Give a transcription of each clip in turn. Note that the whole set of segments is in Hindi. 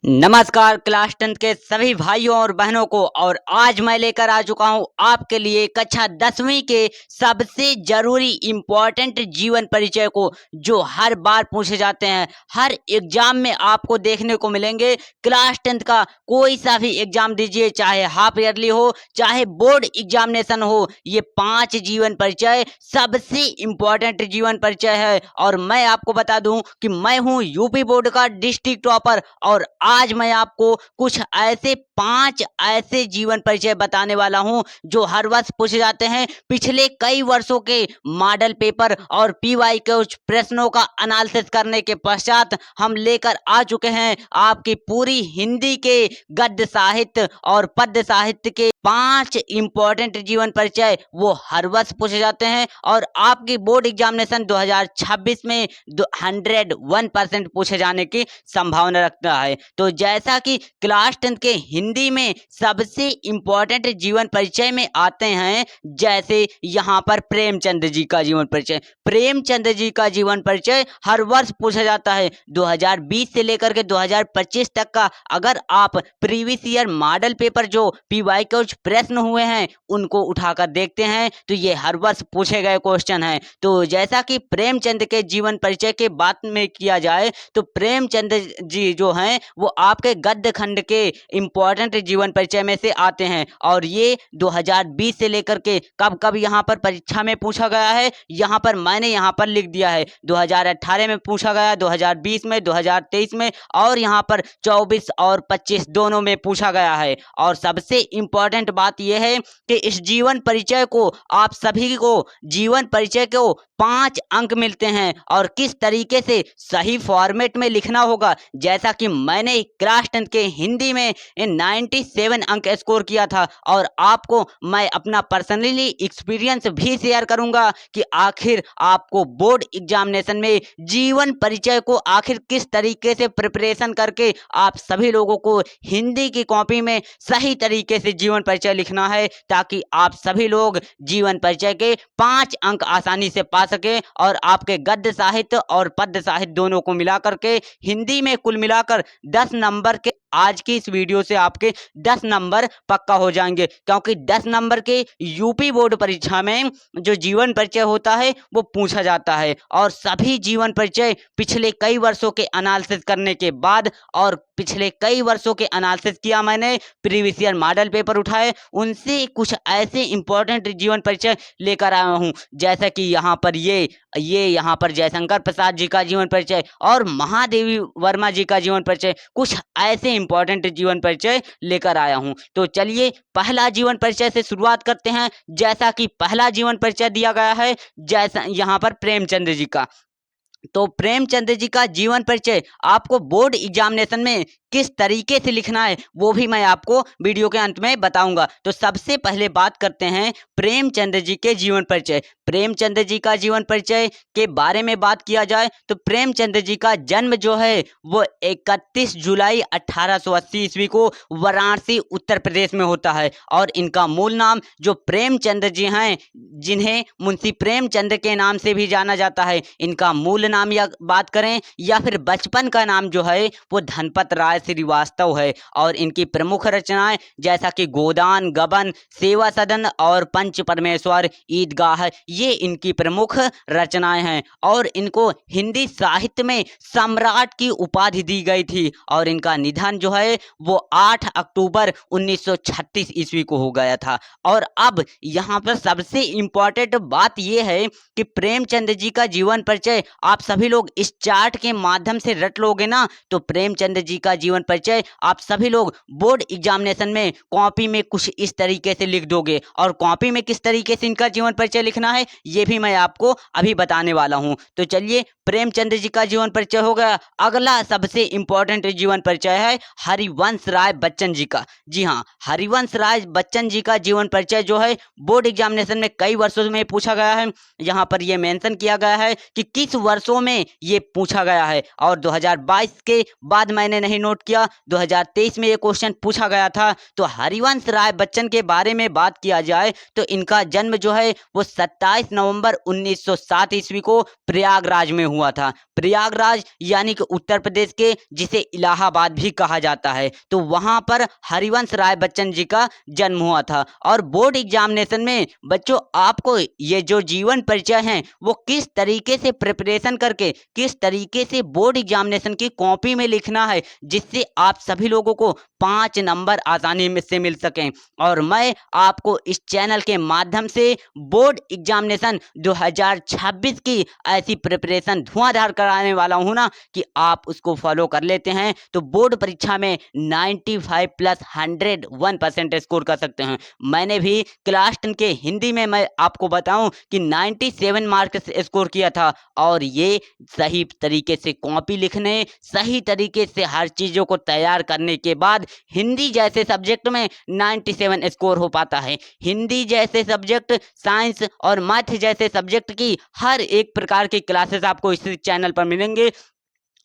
नमस्कार क्लास 10 के सभी भाइयों और बहनों को। और आज मैं लेकर आ चुका हूं आपके लिए कक्षा 10वीं के सबसे जरूरी इम्पोर्टेंट जीवन परिचय को, जो हर बार पूछे जाते हैं। हर एग्जाम में आपको देखने को मिलेंगे। क्लास 10 का कोई सा भी एग्जाम दीजिए, चाहे हाफ ईयरली हो चाहे बोर्ड एग्जामिनेशन हो, ये 5 जीवन परिचय सबसे इम्पोर्टेंट जीवन परिचय है। और मैं आपको बता दूं कि मैं हूं यूपी बोर्ड का डिस्ट्रिक्ट टॉपर, और आज मैं आपको कुछ ऐसे 5 ऐसे जीवन परिचय बताने वाला हूं जो हर वर्ष पूछे जाते हैं। पिछले कई वर्षों के मॉडल पेपर और पीवाई के कुछ प्रश्नों का एनालिसिस करने के पश्चात हम लेकर आ चुके हैं आपकी पूरी हिंदी के गद्य साहित्य और पद्य साहित्य के 5 इंपॉर्टेंट जीवन परिचय। वो हर वर्ष पूछे जाते हैं और आपकी बोर्ड एग्जामिनेशन 2026 में 101% पूछे जाने की संभावना रखता है। तो जैसा कि क्लास 10 के हिंदी में सबसे इम्पोर्टेंट जीवन परिचय में आते हैं, जैसे यहाँ पर प्रेमचंद जी का जीवन परिचय। प्रेमचंद जी का जीवन परिचय हर वर्ष पूछा जाता है। 2020 से लेकर के 2025 तक का अगर आप प्रीवियस ईयर मॉडल पेपर जो पीवाई के कुछ प्रश्न हुए हैं उनको उठाकर देखते हैं तो ये हर वर्ष पूछे गए क्वेश्चन हैं। तो जैसा कि प्रेमचंद के जीवन परिचय के बात में किया जाए तो प्रेमचंद जी जो हैं वो आपके गद्य खंड के इम्पोर्टेंट जीवन परिचय में से आते हैं। और ये 2020 से लेकर के कब कब यहाँ पर परीक्षा में पूछा गया है, यहाँ पर मैंने यहाँ पर लिख दिया है। 2018 में पूछा गया, 2020 में, 2023 में, और यहाँ पर 24 और 25 दोनों में पूछा गया है। और सबसे इम्पोर्टेंट बात यह है कि इस जीवन परिचय को आप सभी को जीवन परिचय को 5 अंक मिलते हैं और किस तरीके से सही फॉर्मेट में लिखना होगा। जैसा कि मैंने क्लास 10 के हिंदी में 97 अंक स्कोर किया था, और आपको मैं अपना पर्सनली एक्सपीरियंस भी शेयर करूंगा कि आखिर आपको बोर्ड एग्जामिनेशन में जीवन परिचय को आखिर किस तरीके से प्रिपरेशन करके आप सभी लोगों को हिंदी की कॉपी में सही तरीके से जीवन परिचय लिखना है, ताकि आप सभी लोग जीवन परिचय के 5 अंक आसानी से पा सके और आपके गद्य साहित्य और पद्य साहित्य दोनों को मिलाकर के हिंदी में कुल मिलाकर 10 नंबर के आज की इस वीडियो से आपके 10 नंबर पक्का हो जाएंगे। क्योंकि 10 नंबर के यूपी बोर्ड परीक्षा में जो जीवन परिचय होता है वो पूछा जाता है, और सभी जीवन परिचय पिछले कई वर्षों के एनालिसिस करने के बाद, और पिछले कई वर्षों के एनालिसिस किया मैंने, प्रीवियस ईयर मॉडल पेपर उठाए, उनसे कुछ ऐसे इंपॉर्टेंट जीवन परिचय लेकर आया हूँ। जैसा कि यहाँ पर ये यहाँ पर जयशंकर प्रसाद जी का जीवन परिचय और महादेवी वर्मा जी का जीवन परिचय, कुछ ऐसे इंपॉर्टेंट जीवन परिचय लेकर आया हूं। तो चलिए पहला जीवन परिचय से शुरुआत करते हैं। जैसा कि पहला जीवन परिचय दिया गया है जैसा यहाँ पर प्रेमचंद जी का, तो प्रेमचंद जी का जीवन परिचय आपको बोर्ड एग्जामिनेशन में किस तरीके से लिखना है वो भी मैं आपको वीडियो के अंत में बताऊंगा। तो सबसे पहले बात करते हैं प्रेमचंद जी के जीवन परिचय। प्रेमचंद जी का जीवन परिचय के बारे में बात किया जाए तो प्रेमचंद जी का जन्म जो है वो 31 जुलाई 1880 ईस्वी को वाराणसी उत्तर प्रदेश में होता है। और इनका मूल नाम जो प्रेमचंद जी हैं, जिन्हें मुंशी प्रेमचंद के नाम से भी जाना जाता है, इनका मूल नाम या बात करें या फिर बचपन का नाम जो है वो धनपत राय श्रीवास्तव है। और इनकी प्रमुख रचनाएं जैसा कि गोदान, गबन, सेवा सदन और पंच परमेश्वर, ईदगाह, ये इनकी प्रमुख रचनाएं हैं। और इनको हिंदी साहित्य में सम्राट की उपाधि दी गई थी। और इनका निधन जो है वो 8 अक्टूबर 1936 ईस्वी को हो गया था। और अब यहाँ पर सबसे इंपॉर्टेंट बात यह है कि प्रेमचंद जी का जीवन परिचय आप सभी लोग इस चार्ट के माध्यम से रट लोगे ना, तो प्रेमचंद जी का जीवन परिचय आप सभी लोग बोर्ड एग्जामिनेशन में कॉपी में कुछ इस तरीके से लिख दोगे। और कॉपी में किस तरीके से इनका जीवन परिचय लिखना है ये भी मैं आपको अभी बताने वाला हूं। तो चलिए प्रेमचंद जी का जीवन परिचय हो गया। अगला सबसे इंपॉर्टेंट जीवन परिचय है हरिवंश राय बच्चन जी का। जी हाँ, हरिवंश राय बच्चन जी का जीवन परिचय जो है बोर्ड एग्जामिनेशन में कई वर्षों में पूछा गया है। यहाँ पर यह मेंशन किया गया है कि किस वर्षों वर्षों में ये पूछा गया है और 2022 के बाद मैंने नहीं नोट किया, 2023 में ये क्वेश्चन पूछा गया था। तो हरिवंश राय बच्चन के बारे में बात किया जाए तो इनका जन्म जो है वो 27 नवंबर 1907 ईस्वी को प्रयागराज में हुआ था। प्रयागराज यानी कि उत्तर प्रदेश के, जिसे इलाहाबाद भी कहा जाता है, तो वहां पर हरिवंश राय बच्चन जी का जन्म हुआ था। और बोर्ड एग्जामिनेशन में बच्चों आपको ये जो जीवन परिचय है वो किस तरीके से प्रिपरेशन करके, किस तरीके से बोर्ड एग्जामिनेशन की कॉपी में लिखना है, जिससे आप सभी लोगों को 5 नंबर आसानी में से मिल सकें। और मैं आपको इस चैनल के माध्यम से बोर्ड एग्जामिनेशन 2026 की ऐसी प्रिपरेशन धुआंधार कराने वाला हूं ना कि आप उसको फॉलो कर लेते हैं तो बोर्ड परीक्षा में 95 प्लस 101% स्कोर कर सकते हैं। मैंने भी क्लास 10 के हिंदी में मैं आपको बताऊं कि 97 मार्क्स स्कोर किया था और ये सही तरीके से कॉपी लिखने, सही तरीके से हर चीज़ों को तैयार करने के बाद हिंदी जैसे सब्जेक्ट में 97 स्कोर हो पाता है। हिंदी जैसे सब्जेक्ट, साइंस और मैथ जैसे सब्जेक्ट की हर एक प्रकार की क्लासेस आपको इस चैनल पर मिलेंगे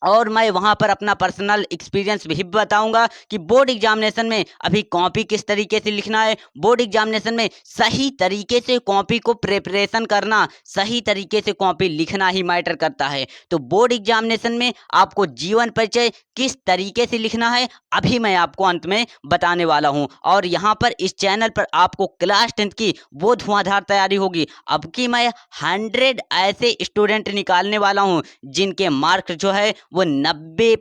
और मैं वहां पर अपना पर्सनल एक्सपीरियंस भी बताऊंगा कि बोर्ड एग्जामिनेशन में अभी कॉपी किस तरीके से लिखना है, बोर्ड एग्जामिनेशन में सही तरीके से कॉपी को प्रिपरेशन करना, सही तरीके से कॉपी लिखना ही मैटर करता है। तो बोर्ड एग्जामिनेशन में आपको जीवन परिचय किस तरीके से लिखना है अभी मैं आपको अंत में बताने वाला हूं। और यहाँ पर इस चैनल पर आपको क्लास 10 की वो धुआंधार तैयारी होगी। अब की मैं 100 ऐसे स्टूडेंट निकालने वाला हूं जिनके मार्क्स जो है वो 90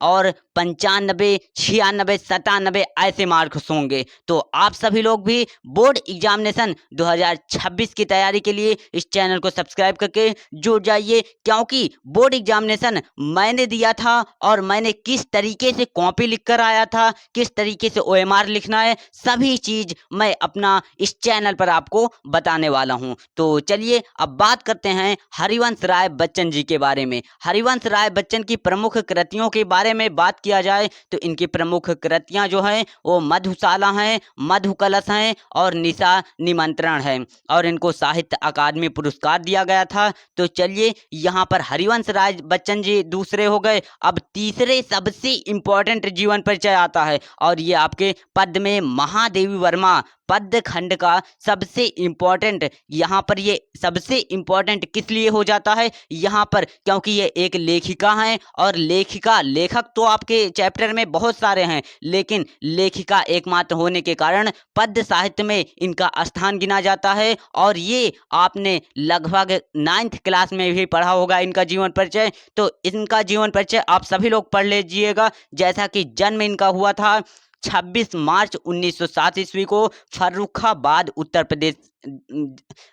और 95, 96, 97 ऐसे मार्क्स होंगे। तो आप सभी लोग भी बोर्ड एग्जामिनेशन 2026 की तैयारी के लिए इस चैनल को सब्सक्राइब करके जुड़ जाइए, क्योंकि बोर्ड एग्जामिनेशन मैंने दिया था और मैंने किस तरीके से कॉपी लिख कर आया था, किस तरीके से OMR लिखना है, सभी चीज मैं अपना इस चैनल पर आपको बताने वाला हूं। तो चलिए अब बात करते हैं हरिवंश राय बच्चन जी के बारे में। हरिवंश राय बच्चन की प्रमुख कृतियों के बारे में बात किया जाए तो इनकी प्रमुख कृतियां जो हैं वो मधुशाला हैं, मधुकलश हैं और निशा निमंत्रण है और इनको साहित्य अकादमी पुरस्कार दिया गया था। तो चलिए यहाँ पर हरिवंश राय बच्चन जी दूसरे हो गए। अब तीसरे सबसे इंपॉर्टेंट जीवन परिचय आता है और ये आपके पद में महादेवी वर्मा पद्य खंड का सबसे इम्पोर्टेंट, यहाँ पर ये सबसे इम्पोर्टेंट किस लिए हो जाता है यहाँ पर, क्योंकि ये एक लेखिका हैं और लेखिका, लेखक तो आपके चैप्टर में बहुत सारे हैं लेकिन लेखिका एकमात्र होने के कारण पद्य साहित्य में इनका स्थान गिना जाता है। और ये आपने लगभग 9th क्लास में भी पढ़ा होगा इनका जीवन परिचय। तो इनका जीवन परिचय आप सभी लोग पढ़ लीजिएगा। जैसा कि जन्म इनका हुआ था 26 मार्च 1907 ईस्वी को फर्रुखाबाद उत्तर प्रदेश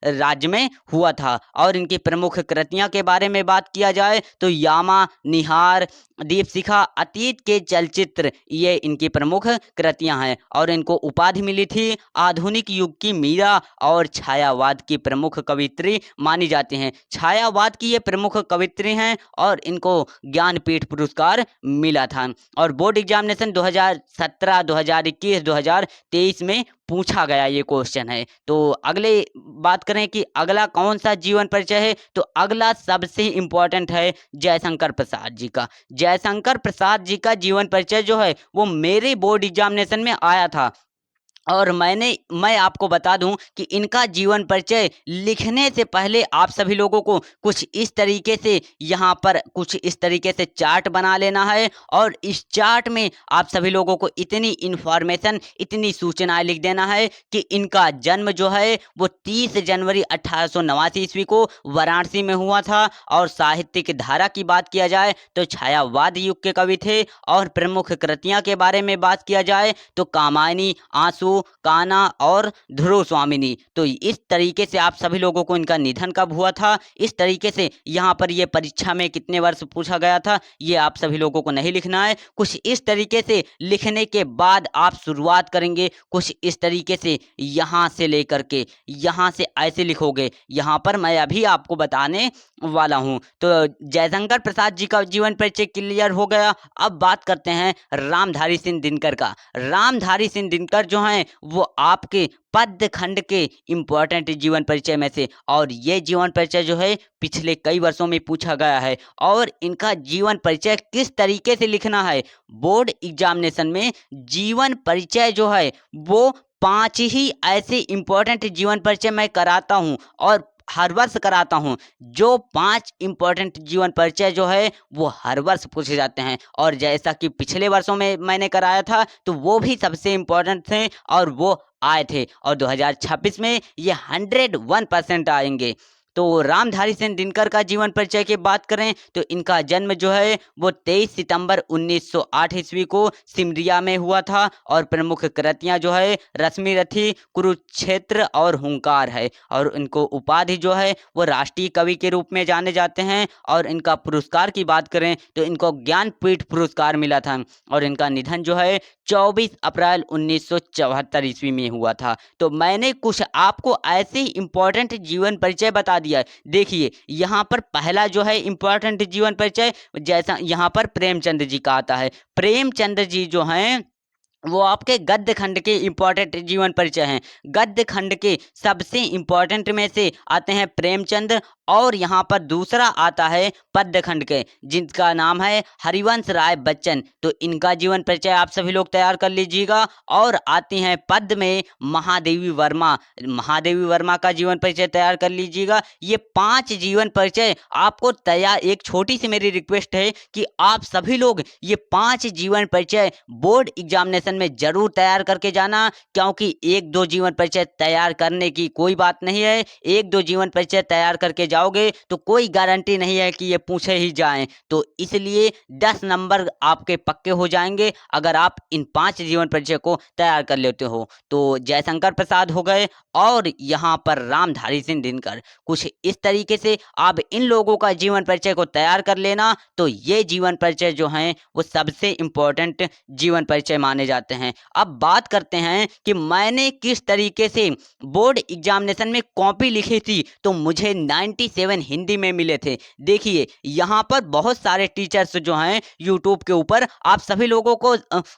राज्य में हुआ था। और इनकी प्रमुख कृतियां के बारे में बात किया जाए तो यामा, निहार, दीपशिखा, अतीत के चलचित्र, ये इनकी प्रमुख कृतियां हैं। और इनको उपाधि मिली थी आधुनिक युग की मीरा और छायावाद की प्रमुख कवित्री मानी जाती हैं। छायावाद की ये प्रमुख कवित्री हैं और इनको ज्ञानपीठ पुरस्कार मिला था। और बोर्ड एग्जामिनेशन 2017, 2021, 2023 में पूछा गया ये क्वेश्चन है। तो अगले बात करें कि अगला कौन सा जीवन परिचय है, तो अगला सबसे इम्पोर्टेंट है जयशंकर प्रसाद जी का। जयशंकर प्रसाद जी का जीवन परिचय जो है वो मेरे बोर्ड एग्जामिनेशन में आया था और मैं आपको बता दूं कि इनका जीवन परिचय लिखने से पहले आप सभी लोगों को कुछ इस तरीके से यहाँ पर कुछ इस तरीके से चार्ट बना लेना है और इस चार्ट में आप सभी लोगों को इतनी इन्फॉर्मेशन, इतनी सूचनाएं लिख देना है कि इनका जन्म जो है वो 30 जनवरी 1889 ईस्वी को वाराणसी में हुआ था। और साहित्यिक धारा की बात किया जाए तो छायावाद युग के कवि थे। और प्रमुख कृतियां के बारे में बात किया जाए तो कामायनी, आंसू, काना और ध्रुव स्वामिनी। तो इस तरीके से आप सभी लोगों को इनका निधन कब हुआ था, इस तरीके से यहाँ पर ये परीक्षा में कितने वर्ष पूछा गया था ये आप सभी लोगों को नहीं लिखना है। कुछ इस तरीके से लिखने के बाद आप शुरुआत करेंगे, कुछ इस तरीके से यहाँ से लेकर के यहाँ से ऐसे लिखोगे। यहाँ पर मैं अभी आपको बताने वाला हूँ। तो जयशंकर प्रसाद जी का जीवन परिचय क्लियर हो गया। अब बात करते हैं रामधारी सिंह दिनकर का। रामधारी सिंह दिनकर जो हैं वो आपके पद्य खंड के इम्पोर्टेंट जीवन परिचय में से, और ये जीवन परिचय जो है पिछले कई वर्षों में पूछा गया है। और इनका जीवन परिचय किस तरीके से लिखना है, बोर्ड एग्जामिनेशन में जीवन परिचय जो है वो 5 ही ऐसे इम्पोर्टेंट जीवन परिचय मैं कराता हूँ और हर वर्ष कराता हूँ। जो 5 इम्पोर्टेंट जीवन परिचय जो है वो हर वर्ष पूछे जाते हैं, और जैसा कि पिछले वर्षों में मैंने कराया था तो वो भी सबसे इम्पोर्टेंट थे और वो आए थे, और 2026 में ये 101% आएंगे। तो रामधारी सिंह दिनकर का जीवन परिचय की बात करें तो इनका जन्म जो है वो 23 सितंबर 1908 ईस्वी को सिमरिया में हुआ था, और प्रमुख कृतियां जो है रश्मि रथी, कुरुक्षेत्र और हुंकार है। और इनको उपाधि जो है वो राष्ट्रीय कवि के रूप में जाने जाते हैं। और इनका पुरस्कार की बात करें तो इनको ज्ञानपीठ पुरस्कार मिला था, और इनका निधन जो है 24 अप्रैल 1974 ईस्वी में हुआ था। तो मैंने कुछ आपको ऐसे इम्पोर्टेंट जीवन परिचय बता दिया है। देखिए यहाँ पर पहला जो है इम्पोर्टेंट जीवन परिचय, जैसा यहाँ पर प्रेमचंद जी का आता है। प्रेमचंद जी जो हैं वो आपके गद्य खंड के इम्पोर्टेंट जीवन परिचय हैं। गद्य खंड के सबसे इम्पोर्टेंट में से आते हैं प्रेमचंद, और यहाँ पर दूसरा आता है पद्य खंड के, जिनका नाम है हरिवंश राय बच्चन। तो इनका जीवन परिचय आप सभी लोग तैयार कर लीजिएगा। और आती हैं पद्य में महादेवी वर्मा। महादेवी वर्मा का जीवन परिचय तैयार कर लीजिएगा। ये 5 जीवन परिचय आपको तैयार, एक छोटी सी मेरी रिक्वेस्ट है कि आप सभी लोग ये 5 जीवन परिचय बोर्ड एग्जामिनेशन में जरूर तैयार करके जाना, क्योंकि 1-2 जीवन परिचय तैयार करने की कोई बात नहीं है। 1-2 जीवन परिचय तैयार करके जाओगे तो कोई गारंटी नहीं है कि ये पूछे ही जाएं। तो इसलिए 10 नंबर आपके पक्के हो जाएंगे अगर आप इन 5 जीवन परिचय को तैयार कर लेते हो। तो जयशंकर प्रसाद हो गए, और यहाँ पर रामधारी सिंह दिनकर। कुछ इस तरीके से आप इन लोगों का जीवन परिचय को तैयार कर लेना, तो ये जीवन परिचय जो हैं वो सबसे इम्पोर्टेंट जीवन परिचय माने जाते हैं। अब बात करते हैं कि मैंने किस तरीके से बोर्ड एग्जामिनेशन में कॉपी लिखी थी, तो मुझे 97 हिंदी में मिले थे। देखिए यहाँ पर बहुत सारे टीचर्स जो हैं यूट्यूब के ऊपर आप सभी लोगों को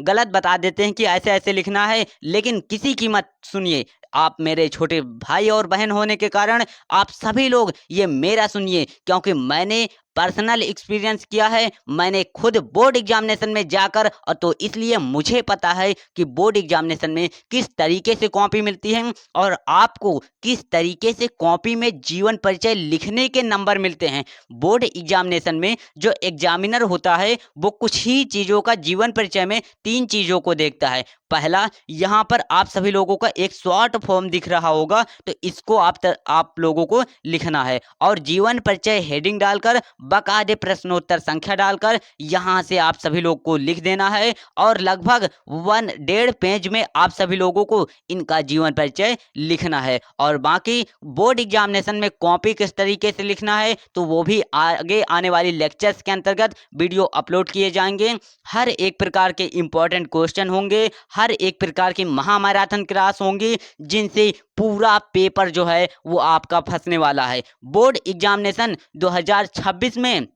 गलत बता देते हैं कि ऐसे ऐसे लिखना है, लेकिन किसी की मत सुनिए। आप मेरे छोटे भाई और बहन होने के कारण आप सभी लोग ये मेरा सुनिए, क्योंकि मैंने पर्सनल एक्सपीरियंस किया है। मैंने खुद बोर्ड एग्जामिनेशन में जाकर, और तो इसलिए मुझे पता है कि बोर्ड एग्जामिनेशन में किस तरीके से कॉपी मिलती है और आपको किस तरीके से कॉपी में जीवन परिचय लिखने के नंबर मिलते हैं। बोर्ड एग्जामिनेशन में जो एग्जामिनर होता है वो कुछ ही चीज़ों का जीवन परिचय में 3 चीज़ों को देखता है। पहला, यहाँ पर आप सभी लोगों का एक शॉर्ट फॉर्म दिख रहा होगा, तो इसको आप लोगों को लिखना है, और जीवन परिचय हेडिंग डालकर बाकायदे प्रश्नोत्तर संख्या डालकर यहाँ से आप सभी लोग को लिख देना है, और लगभग 1.5 पेज में आप सभी लोगों को इनका जीवन परिचय लिखना है। और बाकी बोर्ड एग्जामिनेशन में कॉपी किस तरीके से लिखना है तो वो भी आगे आने वाली लेक्चर्स के अंतर्गत वीडियो अपलोड किए जाएंगे। हर एक प्रकार के इंपॉर्टेंट क्वेश्चन होंगे, हर एक प्रकार की महामैराथन क्लास होंगी, जिनसे पूरा पेपर जो है वो आपका फंसने वाला है। बोर्ड एग्जामिनेशन 2026 में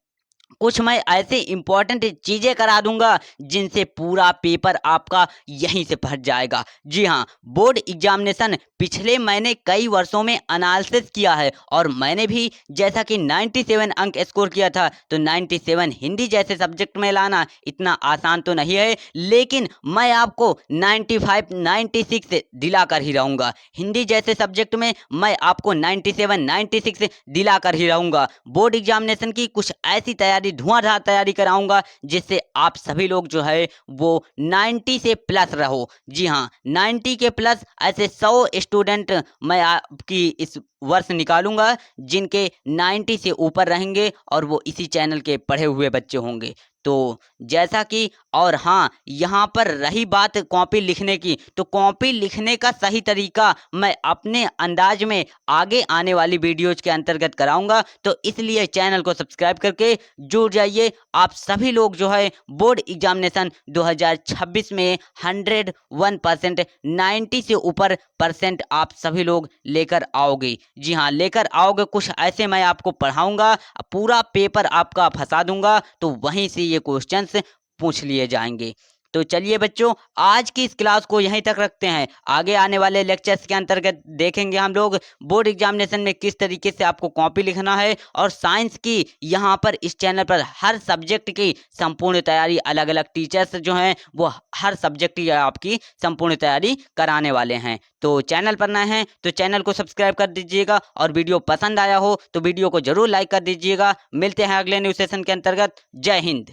कुछ मैं ऐसे इंपॉर्टेंट चीज़ें करा दूंगा जिनसे पूरा पेपर आपका यहीं से फट जाएगा। जी हाँ, बोर्ड एग्जामिनेशन पिछले मैंने कई वर्षों में एनालिसिस किया है, और मैंने भी जैसा कि 97 अंक स्कोर किया था, तो 97 हिंदी जैसे सब्जेक्ट में लाना इतना आसान तो नहीं है, लेकिन मैं आपको 95 96 दिला कर ही रहूँगा। हिंदी जैसे सब्जेक्ट में मैं आपको 97 96 दिला कर ही रहूँगा। बोर्ड एग्जामिनेशन की कुछ ऐसी तैयारी, धुआंधार तैयारी कराऊंगा जिससे आप सभी लोग जो है वो 90 से प्लस रहो। जी हाँ, 90 के प्लस ऐसे 100 स्टूडेंट मैं आपकी इस वर्ष निकालूंगा जिनके 90 से ऊपर रहेंगे, और वो इसी चैनल के पढ़े हुए बच्चे होंगे। तो जैसा कि, और हाँ, यहाँ पर रही बात कॉपी लिखने की, तो कॉपी लिखने का सही तरीका मैं अपने अंदाज में आगे आने वाली वीडियोज के अंतर्गत कराऊंगा। तो इसलिए चैनल को सब्सक्राइब करके जुड़ जाइए। आप सभी लोग जो है बोर्ड एग्जामिनेशन 2026 में 101% 90 से ऊपर परसेंट आप सभी लोग लेकर आओगे। जी हाँ, लेकर आओगे। कुछ ऐसे मैं आपको पढ़ाऊंगा, पूरा पेपर आपका फंसा दूंगा, तो वहीं से ये क्वेश्चंस पूछ लिए जाएंगे। तो चलिए बच्चों, आज की इस क्लास को यहीं तक रखते हैं। आगे आने वाले लेक्चर्स के अंतर्गत देखेंगे हम लोग बोर्ड एग्जामिनेशन में किस तरीके से आपको कॉपी लिखना है, और साइंस की यहाँ पर इस चैनल पर हर सब्जेक्ट की संपूर्ण तैयारी, अलग अलग टीचर्स जो हैं वो हर सब्जेक्ट की आपकी संपूर्ण तैयारी कराने वाले हैं। तो चैनल पर नए हैं तो चैनल को सब्सक्राइब कर दीजिएगा, और वीडियो पसंद आया हो तो वीडियो को जरूर लाइक कर दीजिएगा। मिलते हैं अगले न्यू सेशन के अंतर्गत। जय हिंद।